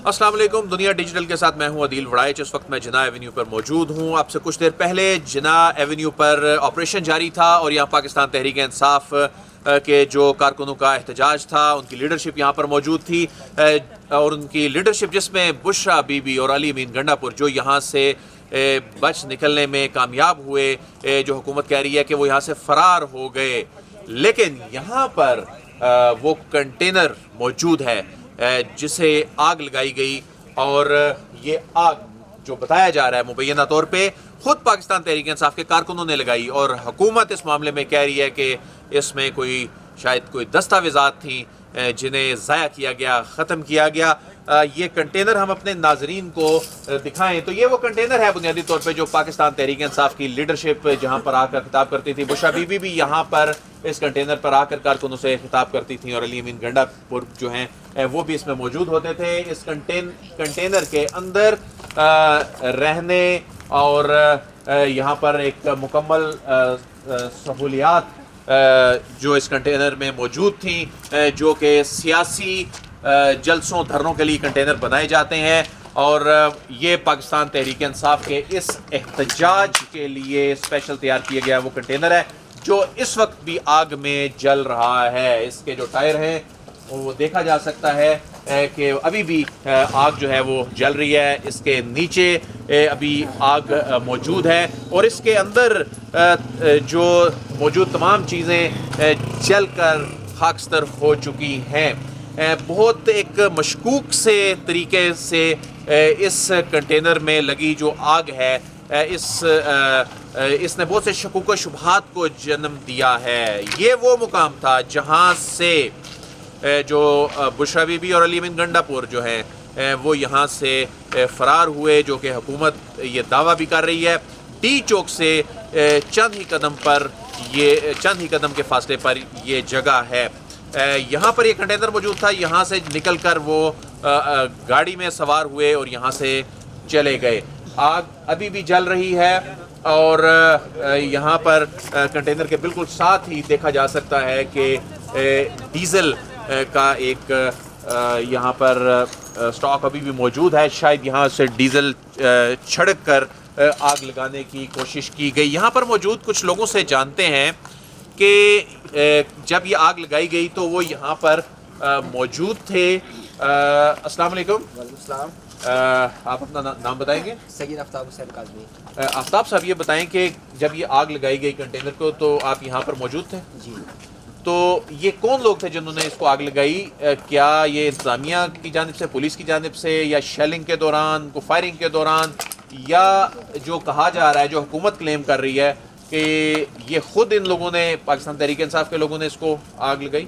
अस्सलाम वालेकुम। दुनिया डिजिटल के साथ मैं हूं अदील वड़ाइच। इस वक्त मैं जिना एवेन्यू पर मौजूद हूं। आपसे कुछ देर पहले जिना एवेन्यू पर ऑपरेशन जारी था और यहाँ पाकिस्तान तहरीक इंसाफ के जो कारकुनों का एहतजाज था, उनकी लीडरशिप यहाँ पर मौजूद थी और उनकी लीडरशिप जिसमें बुशरा बीबी और अली अमीन गंडापुर जो यहाँ से बच निकलने में कामयाब हुए, जो हुकूमत कह रही है कि वो यहाँ से फ़रार हो गए, लेकिन यहाँ पर वो कंटेनर मौजूद है जिसे आग लगाई गई और ये आग जो बताया जा रहा है मुबैना तौर पे खुद पाकिस्तान तहरीक इंसाफ के कारकुनों ने लगाई और हुकूमत इस मामले में कह रही है कि इसमें शायद कोई दस्तावेज़ात थी जिन्हें ज़ाया किया गया, ख़त्म किया गया। ये कंटेनर हम अपने नाजरीन को दिखाएं तो ये वो कंटेनर है बुनियादी तौर पे जो पाकिस्तान तहरीक इंसाफ की लीडरशिप जहां पर आकर खिताब करती थी। बुशरा बीबी भी यहाँ पर इस कंटेनर पर आकर कारकुनों से खिताब करती थी और अली अमीन गंडापुर जो हैं वो भी इसमें मौजूद होते थे। इस कंटेनर के अंदर रहने और यहाँ पर एक मुकम्मल सहूलियात जो इस कंटेनर में मौजूद थी, जो कि सियासी जलसों धरनों के लिए कंटेनर बनाए जाते हैं और ये पाकिस्तान तहरीक इंसाफ के इस एहतजाज के लिए स्पेशल तैयार किया गया वो कंटेनर है जो इस वक्त भी आग में जल रहा है। इसके जो टायर हैं वो देखा जा सकता है कि अभी भी आग जो है वो जल रही है। इसके नीचे अभी आग मौजूद है और इसके अंदर जो मौजूद तमाम चीज़ें जल कर खाकस्तर हो चुकी हैं। बहुत एक मशकूक से तरीके से इस कंटेनर में लगी जो आग है इसने बहुत से शकूक व शुबहात को जन्म दिया है। ये वो मुकाम था जहाँ से जो बुशरा बीबी और अली अमीन गंडापुर जो हैं वो यहाँ से फ़रार हुए, जो कि हुकूमत ये दावा भी कर रही है। डी चौक से चंद ही कदम के फासले पर ये जगह है। यहाँ पर ये कंटेनर मौजूद था, यहाँ से निकलकर वो गाड़ी में सवार हुए और यहाँ से चले गए। आग अभी भी जल रही है और यहाँ पर कंटेनर के बिल्कुल साथ ही देखा जा सकता है कि डीज़ल का एक यहाँ पर स्टॉक अभी भी मौजूद है। शायद यहाँ से डीज़ल छिड़क कर आग लगाने की कोशिश की गई। यहाँ पर मौजूद कुछ लोगों से जानते हैं कि जब ये आग लगाई गई तो वो यहाँ पर मौजूद थे। अस्सलाम वालेकुम। आप अपना नाम बताएंगे? सैयद आफ्ताब हुसैन काज़मी। आफ्ताब साहब, ये बताएं कि जब ये आग लगाई गई कंटेनर को तो आप यहाँ पर मौजूद थे? जी। तो ये कौन लोग थे जिन्होंने इसको आग लगाई? क्या ये इंतज़ामिया की जानिब से, पुलिस की जानिब से, या शेलिंग के दौरान, को फायरिंग के दौरान, या जो कहा जा रहा है, जो हुकूमत क्लेम कर रही है कि ये खुद इन लोगों ने, पाकिस्तान तहरीक इंसाफ के लोगों ने इसको आग लगाई?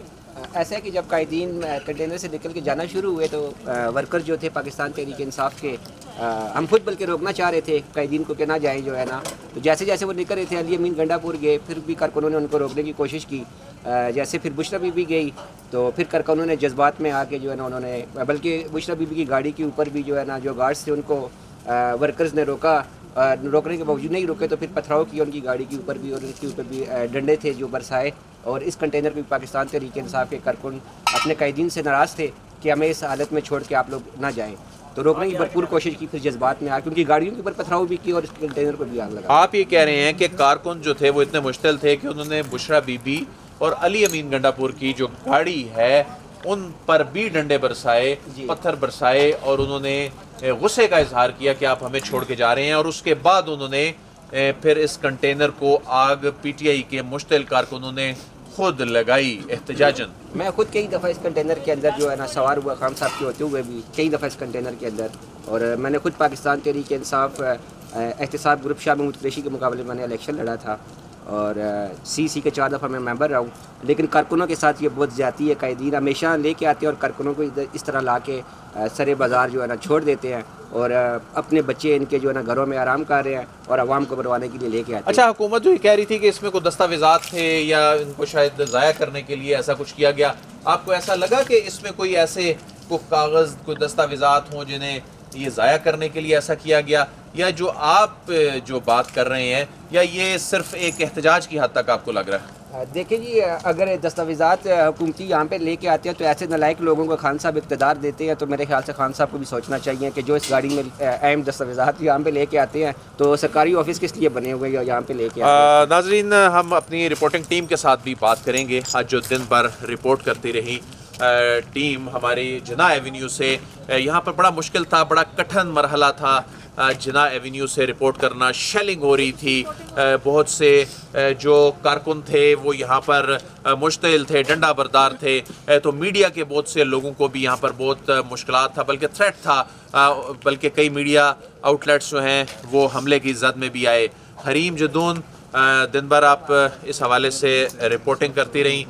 ऐसा है कि जब कायदीन कंटेनर से निकल के जाना शुरू हुए तो वर्कर जो थे पाकिस्तान तहरीक इंसाफ के, हम खुद बल्कि रोकना चाह रहे थे कायदीन को कि ना जाएँ जो है ना। तो जैसे जैसे वो निकल रहे थे अली अमीन गंडापुर गए, फिर भी कारकुनों ने उनको रोकने की कोशिश की। जैसे फिर बुशरा बीबी गई तो फिर कारकुनों ने जज्बात में आके जो है ना उन्होंने, बल्कि बुशरा बीबी की गाड़ी के ऊपर भी जो है ना जो गार्ड्स थे उनको वर्कर्स ने रोका। रोकने के बावजूद नहीं रुके तो फिर पथराव किया उनकी गाड़ी के ऊपर भी और उनके ऊपर भी डंडे थे जो बरसाए। और इस कंटेनर को पाकिस्तान तहरीक इंसाफ के कारकुन अपने कायदीन से नाराज़ थे कि हमें इस हालत में छोड़ के आप लोग ना जाएं, तो रोकने की भरपूर कोशिश की। फिर जज्बात में आके उनकी गाड़ियों के ऊपर पथराव भी किया और इस कंटेनर को भी आग लगा। आप ये कह रहे हैं कि कारकुन जो थे वो इतने मुश्तिल थे कि उन्होंने बुशरा बीबी और अली अमीन गंडापुर की जो गाड़ी है उन पर भी डंडे बरसाए, पत्थर बरसाए और उन्होंने गुस्से का इजहार किया कि आप हमें छोड़ के जा रहे हैं। और उसके बाद उन्होंने फिर इस कंटेनर को आग पीटीआई के मुश्तिल कारकुनों ने खुद लगाई एहतजाजन। मैं खुद कई दफ़ा इस कंटेनर के अंदर जो है ना सवार हुआ, खान साहब के होते हुए भी कई दफ़ा इस कंटेनर के अंदर, और मैंने खुद पाकिस्तान तहरीक इंसाफ एहतसाब ग्रुप शाह महमूद कुरैशी के मुकाबले मैंने इलेक्शन लड़ा था और सी के 4 दफ़ा मैं मेंबर रहा हूँ। लेकिन कारकुनों के साथ ये बहुत ज़्यादती है। कायदीन हमेशा लेके आते हैं और कारकुनों को इस तरह ला के सरे बाज़ार जो है ना छोड़ देते हैं और अपने बच्चे इनके जो है ना घरों में आराम कर रहे हैं और आवाम को बनवाने के लिए लेके आते हैं। अच्छा, हुकूमत जो कह रही थी कि इसमें कोई दस्तावेज़ात थे या इनको शायद ज़ाया करने के लिए ऐसा कुछ किया गया, आपको ऐसा लगा कि इसमें कोई ऐसे कोई कागज़, कोई दस्तावेज़ात हों जिन्हें ये ज़ाया करने के लिए ऐसा किया गया, या जो आप जो बात कर रहे हैं, या ये सिर्फ एक एहतजाज की हद तक आपको लग रहा है? देखिए जी, अगर दस्तावेज़ात हुकूमती यहाँ पे लेके आते हैं तो ऐसे नालायक लोगों को खान साहब इक़्तिदार देते हैं, तो मेरे ख्याल से खान साहब को भी सोचना चाहिए कि जो इस गाड़ी में अहम दस्तावेज़ात यहाँ पे लेके आते हैं तो सरकारी ऑफिस किस लिए बने हुए हैं यहाँ पे लेके आते हैं। नाजरीन, हम अपनी रिपोर्टिंग टीम के साथ भी बात करेंगे। आज जो दिन भर रिपोर्ट करती रही टीम हमारी जिना एवेन्यू से, यहाँ पर बड़ा मुश्किल था, बड़ा कठिन मरहला था जिना एवेन्यू से रिपोर्ट करना। शेलिंग हो रही थी, बहुत से जो कारकुन थे वो यहाँ पर मुश्तिल थे, डंडा बरदार थे, तो मीडिया के बहुत से लोगों को भी यहाँ पर बहुत मुश्किलात था, बल्कि थ्रेट था, बल्कि कई मीडिया आउटलेट्स जो हैं वो हमले की जद में भी आए। हरीम जदून, दिन भर आप इस हवाले से रिपोर्टिंग करती रहीं,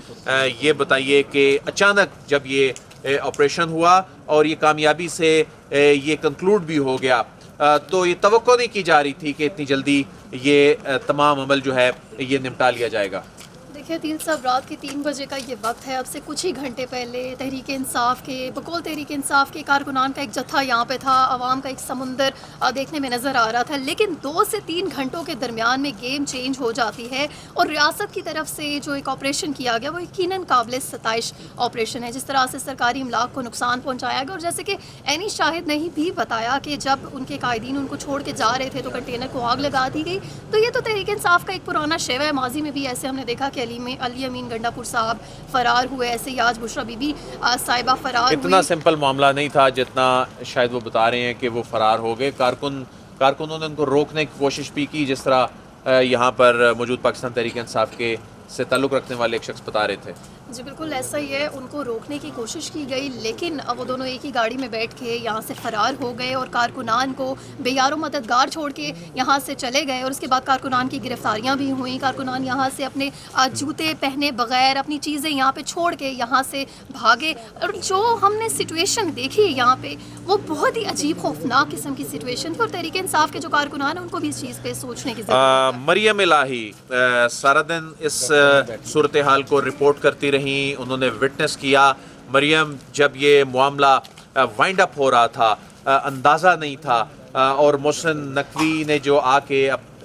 ये बताइए कि अचानक जब ये ऑपरेशन हुआ और ये कामयाबी से ये कंक्लूड भी हो गया, तो ये तवक्को नहीं की जा रही थी कि इतनी जल्दी ये तमाम अमल जो है ये निपटा लिया जाएगा। देखिए दिल साहब, रात के 3 बजे का ये वक्त है। अब से कुछ ही घंटे पहले तहरीक इंसाफ के बकौल तहरीक इंसाफ के कारकुनान का एक जत्था यहाँ पे था, आवाम का एक समुंदर देखने में नज़र आ रहा था। लेकिन 2 से 3 घंटों के दरमियान में गेम चेंज हो जाती है और रियासत की तरफ से जो एक ऑपरेशन किया गया वो यकीनन काबिल सताइश ऑपरेशन है। जिस तरह से सरकारी इमलाक को नुकसान पहुँचाया गया, और जैसे कि एनी शाहिद ने ही भी बताया कि जब उनके कायदीन उनको छोड़ के जा रहे थे तो कंटेनर को आग लगा दी गई। तो ये तो तहरीक इंसाफ का एक पुराना शेवा है। माजी में भी ऐसे हमने देखा कि अली अमीन गंडापुर साहब फरार हुए, ऐसे ही आज बुशरा बीबी साहिबा फरार इतना सिंपल मामला नहीं था जितना शायद वो बता रहे हैं कि वो फरार हो गए। कारकुनों ने उनको रोकने की कोशिश भी की, जिस तरह यहाँ पर मौजूद पाकिस्तान तहरीक इंसाफ के से ताल्लुक़ रखने वाले एक शख्स बता रहे थे। जी बिल्कुल ऐसा ही है, उनको रोकने की कोशिश की गई लेकिन वो दोनों एक ही गाड़ी में बैठ के यहाँ से फ़रार हो गए और कारकुनान को बेयारो मददगार छोड़ के यहाँ से चले गए। और उसके बाद कारकुनान की गिरफ्तारियाँ भी हुई। कारकुनान यहाँ से अपने जूते पहने बगैर अपनी चीज़ें यहाँ पे छोड़ के यहाँ से भागे। और जो हमने सिचुएशन देखी यहाँ पे वो बहुत ही अजीब खौफनाक किस्म की सिचुएशन थी और तहरीक इंसाफ के जो कारकुनान हैं उनको भी इस चीज़ पर सोचने की ज़रूरत है। मरियम इलाही सारा दिन इस सूरत हाल को रिपोर्ट करती रही, उन्होंने विटनेस किया। मरियम, जब ये मामला वाइंड अप हो रहा था, अंदाज़ा नहीं था, और मोहसिन नकवी ने जो आके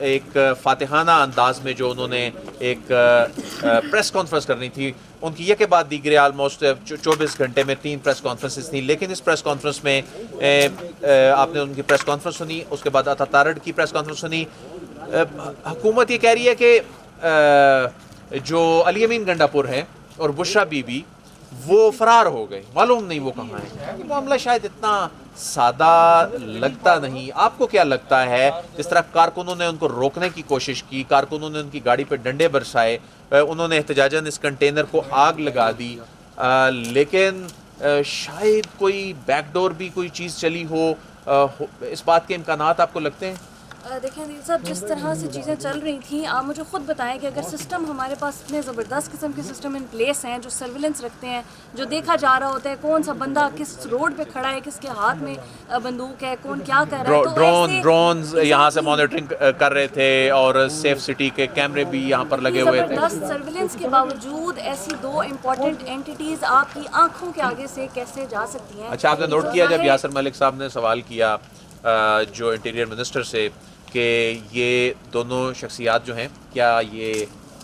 एक फातिहाना अंदाज में जो उन्होंने एक प्रेस कॉन्फ्रेंस करनी थी, उनकी एक के बाद दीगरे आलमोस्ट 24 घंटे में 3 प्रेस कॉन्फ्रेंसेस थी। लेकिन इस प्रेस कॉन्फ्रेंस में आपने उनकी प्रेस कॉन्फ्रेंस सुनी, उसके बाद अतातारड़ की प्रेस कॉन्फ्रेंस सुनी। हुकूमत ये कह रही है कि जो अली अमीन गंडापुर है और बुशरा बीबी वो फरार हो गए, मालूम नहीं वो कहाँ है। मामला शायद इतना सादा लगता नहीं। आपको क्या लगता है, जिस तरह कारकुनों ने उनको रोकने की कोशिश की, कारकुनों ने उनकी गाड़ी पर डंडे बरसाए, उन्होंने एहतजाजन इस कंटेनर को आग लगा दी, लेकिन शायद कोई बैकडोर भी कोई चीज़ चली हो, इस बात के इम्कानात आपको लगते हैं? देखें दिल साहब, जिस तरह से चीज़ें चल रही थी, आप मुझे ख़ुद बताएं कि अगर सिस्टम हमारे पास इतने ज़बरदस्त किस्म के सिस्टम इन प्लेस हैं जो सर्विलेंस रखते हैं, जो देखा जा रहा होता है कौन सा बंदा किस रोड पे खड़ा है, किसके हाथ में बंदूक है, कौन क्या कर रहा है, तो ड्रोन्स यहाँ से मॉनिटरिंग कर रहे थे और सेफ सिटी के कैमरे भी यहाँ पर लगे हुए थे। ज़बरदस्त सर्विलेंस के बावजूद ऐसी 2 इम्पॉर्टेंट एंटिटीज़ आपकी आँखों के आगे से कैसे जा सकती हैं? अच्छा, आपने नोट किया जब यासिर मलिक साहब ने सवाल किया जो इंटीरियर मिनिस्टर से कि ये दोनों शख्सियात जो हैं क्या ये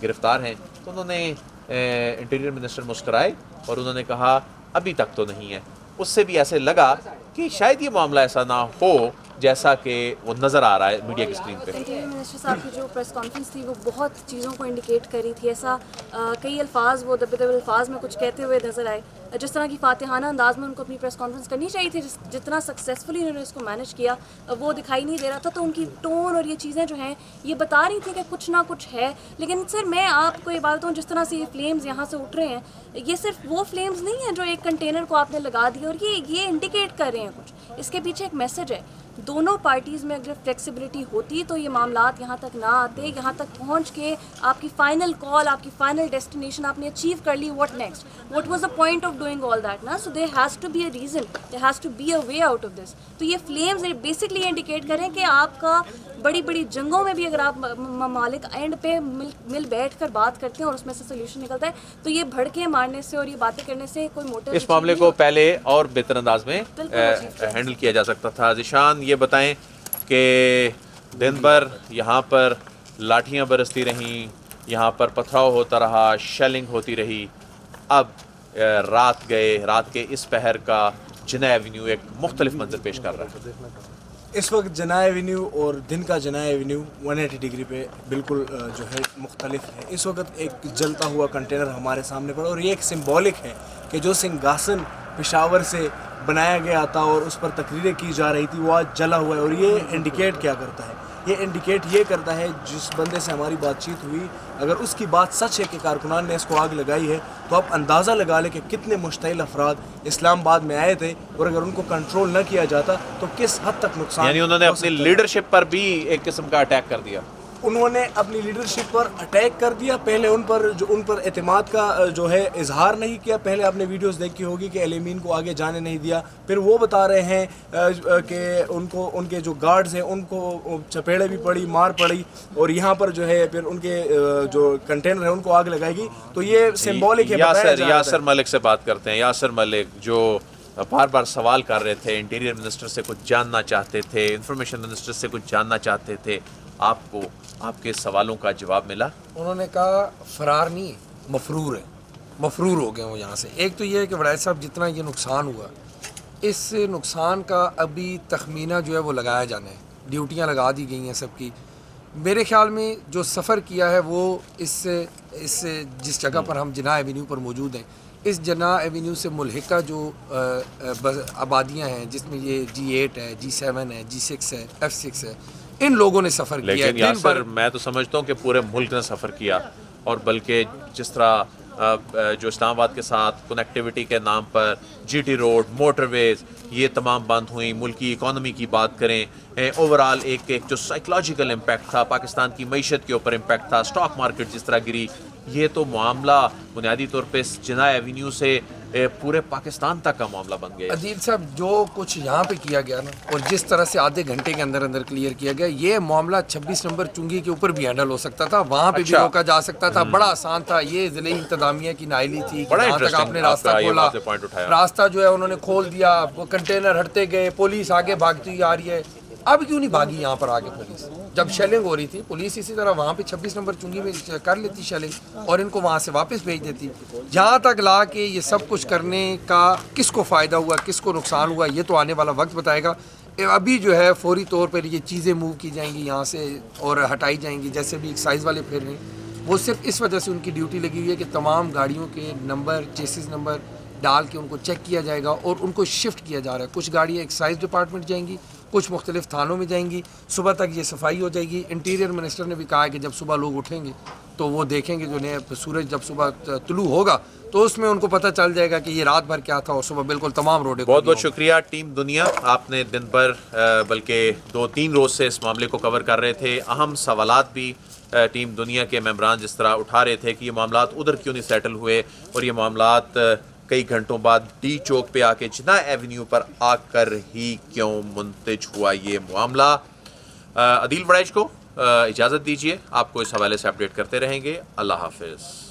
गिरफ़्तार हैं, तो उन्होंने इंटीरियर मिनिस्टर मुस्कराए और उन्होंने कहा अभी तक तो नहीं है। उससे भी ऐसे लगा कि शायद ये मामला ऐसा ना हो जैसा कि वो नज़र आ रहा है मीडिया की स्क्रीन पे। इंटीरियर मिनिस्टर साहब की जो प्रेस कॉन्फ्रेंस थी वो बहुत चीज़ों को इंडिकेट कर रही थी। ऐसा कई अल्फाज वो दबे दबे अल्फाज में कुछ कहते हुए नज़र आए। जिस तरह की फातिहाना अंदाज में उनको अपनी प्रेस कॉन्फ्रेंस करनी चाहिए थी, जितना सक्सेसफुली उन्होंने इसको मैनेज किया वो दिखाई नहीं दे रहा था। तो उनकी टोन और ये चीज़ें जो हैं ये बता रही थी कि कुछ ना कुछ है। लेकिन सर मैं आपको ये बात बताऊँ, जिस तरह से ये फ्लेम्स यहाँ से उठ रहे हैं, ये सिर्फ वो फ्लेम्स नहीं है जो एक कंटेनर को आपने लगा दिया और ये इंडिकेट कर रहे हैं कुछ, इसके पीछे एक मैसेज है। दोनों पार्टीज़ में अगर फ्लेक्सिबिलिटी होती तो ये मामलात यहाँ तक ना आते। यहाँ तक पहुँच के आपकी फ़ाइनल कॉल, आपकी फ़ाइनल डेस्टिनेशन आपने अचीव कर ली, what next, what was the point of doing all that ना। So there has to be a reason, there has to be a way out of this. तो ये flames basically indicate करें कि आपका बड़ी बड़ी जंगों में भी अगर आप ममालिक एंड पे मिल बैठ कर बात करते हैं और उसमें से सोल्यूशन निकलता है, तो ये भड़के मारने से और ये बातें करने से कोई मोटिव इस मामले को पहले और बेहतर अंदाज में हैंडल किया जा सकता था। ज़िशान, ये बताएं कि दिन भर यहाँ पर लाठियाँ बरसती रहीं, यहाँ पर पथराव होता रहा, शेलिंग होती रही। अब रात के इस पहर का जिना एवेन्यू एक मुख्तलिफ मंजर पेश कर रहा है। इस वक्त जना एवेन्यू और दिन का जना एवेन्यू 180 डिग्री पे बिल्कुल जो है मुख्तलिफ है। इस वक्त एक जलता हुआ कंटेनर हमारे सामने पड़ा और ये एक सिंबॉलिक है कि जो सिंहासन पेशावर से बनाया गया था और उस पर तकरीरें की जा रही थी वो आज जला हुआ है। और ये इंडिकेट क्या करता है? ये इंडिकेट ये करता है जिस बंदे से हमारी बातचीत हुई, अगर उसकी बात सच है कि कारकुनान ने इसको आग लगाई है, तो आप अंदाज़ा लगा लें कि कितने मुश्तइल अफराद इस्लामाबाद में आए थे और अगर उनको कंट्रोल न किया जाता तो किस हद तक नुकसान। यानी उन्होंने अपनी लीडरशिप पर भी एक किस्म का अटैक कर दिया। उन्होंने अपनी लीडरशिप पर अटैक कर दिया। पहले उन पर एतमाद का जो है इजहार नहीं किया। पहले आपने वीडियोस देखी होगी कि एलिमीन को आगे जाने नहीं दिया। फिर वो बता रहे हैं कि उनके जो गार्ड्स हैं उनको चपेड़े भी पड़ी, मार पड़ी और यहाँ पर जो है फिर उनके जो कंटेनर है उनको आग लगाएगी। तो ये सिंबॉलिक है। यासर मलिक से बात करते हैं। यासर मलिक जो बार बार सवाल कर रहे थे, इंटीरियर मिनिस्टर से कुछ जानना चाहते थे, इंफॉर्मेशन मिनिस्टर से कुछ जानना चाहते थे, आपको आपके सवालों का जवाब मिला? उन्होंने कहा फरार नहीं है, मफरूर है, मफरूर हो गए वो यहाँ से। एक तो ये है कि वड़ाई साहब जितना ये नुकसान हुआ, इस नुकसान का अभी तखमीना जो है वो लगाया जाना है। ड्यूटियाँ लगा दी गई हैं सबकी। मेरे ख्याल में जो सफ़र किया है वो इस जिस जगह पर हम जिना एवेन्यू पर मौजूद हैं, इस जना एवेन्यू से मुल्हिका जो आबादियाँ हैं जिसमें ये G8 है, G7 है, G6 है, F6 है, इन लोगों ने सफ़र किया। लेकिन यासर मैं तो समझता हूँ कि पूरे मुल्क ने सफ़र किया और बल्कि जिस तरह जो इस्लामाबाद के साथ कनेक्टिविटी के नाम पर GT रोड, मोटरवेज ये तमाम बंद हुई। मुल्क की इकॉनमी की बात करें, ओवरऑल एक जो साइकोलॉजिकल इम्पैक्ट था, पाकिस्तान की मईशत के ऊपर इम्पैक्ट था, स्टॉक मार्केट जिस तरह गिरी, ये तो मामला बुनियादी तौर पे जिना एवेन्यू से पूरे पाकिस्तान तक का मामला बन गया। अदील साहब जो कुछ यहाँ पे किया गया ना और जिस तरह से आधे घंटे के अंदर अंदर क्लियर किया गया, ये मामला 26 नंबर चुंगी के ऊपर भी हैंडल हो सकता था, वहाँ पे भी रोका जा सकता था। बड़ा आसान था। ये ज़िले इंतजामिया की नाइली थी कि जहाँ तक आपने रास्ता खोला, रास्ता जो है उन्होंने खोल दिया, वो कंटेनर हटते गए, पुलिस आगे भागती आ रही है। अब क्यों नहीं भागी यहाँ पर आगे पुलिस? जब शेलिंग हो रही थी पुलिस इसी तरह वहाँ पे 26 नंबर चुंगी में कर लेती शेलिंग और इनको वहाँ से वापस भेज देती। जहाँ तक ला के ये सब कुछ करने का किसको फ़ायदा हुआ, किसको नुकसान हुआ, ये तो आने वाला वक्त बताएगा। अभी जो है फौरी तौर पर ये चीज़ें मूव की जाएंगी यहाँ से और हटाई जाएंगी। जैसे भी एक्साइज वाले फिर रहे हैं, वो सिर्फ इस वजह से उनकी ड्यूटी लगी हुई है कि तमाम गाड़ियों के नंबर, चेसिस नंबर डाल के उनको चेक किया जाएगा और उनको शिफ्ट किया जा रहा है। कुछ गाड़ियाँ एक्साइज डिपार्टमेंट जाएंगी, कुछ मुख्तलिफ थानों में जाएंगी। सुबह तक ये सफाई हो जाएगी। इंटीरियर मिनिस्टर ने भी कहा है कि जब सुबह लोग उठेंगे तो वो देखेंगे जो नया सूरज जब सुबह तुलू होगा तो उसमें उनको पता चल जाएगा कि ये रात भर क्या था और सुबह बिल्कुल तमाम रोडें। बहुत बहुत शुक्रिया टीम दुनिया, आपने दिन भर बल्कि 2-3 रोज़ से इस मामले को कवर कर रहे थे। अहम सवालात भी टीम दुनिया के मेंबरान जिस तरह उठा रहे थे कि ये मामलात उधर क्यों नहीं सेटल हुए और ये मामलात कई घंटों बाद डी चौक पे आके जिना एवेन्यू पर आकर ही क्यों मुंतज हुआ ये मामला। अदील वड़ैच को इजाज़त दीजिए, आपको इस हवाले से अपडेट करते रहेंगे। अल्लाह हाफिज़।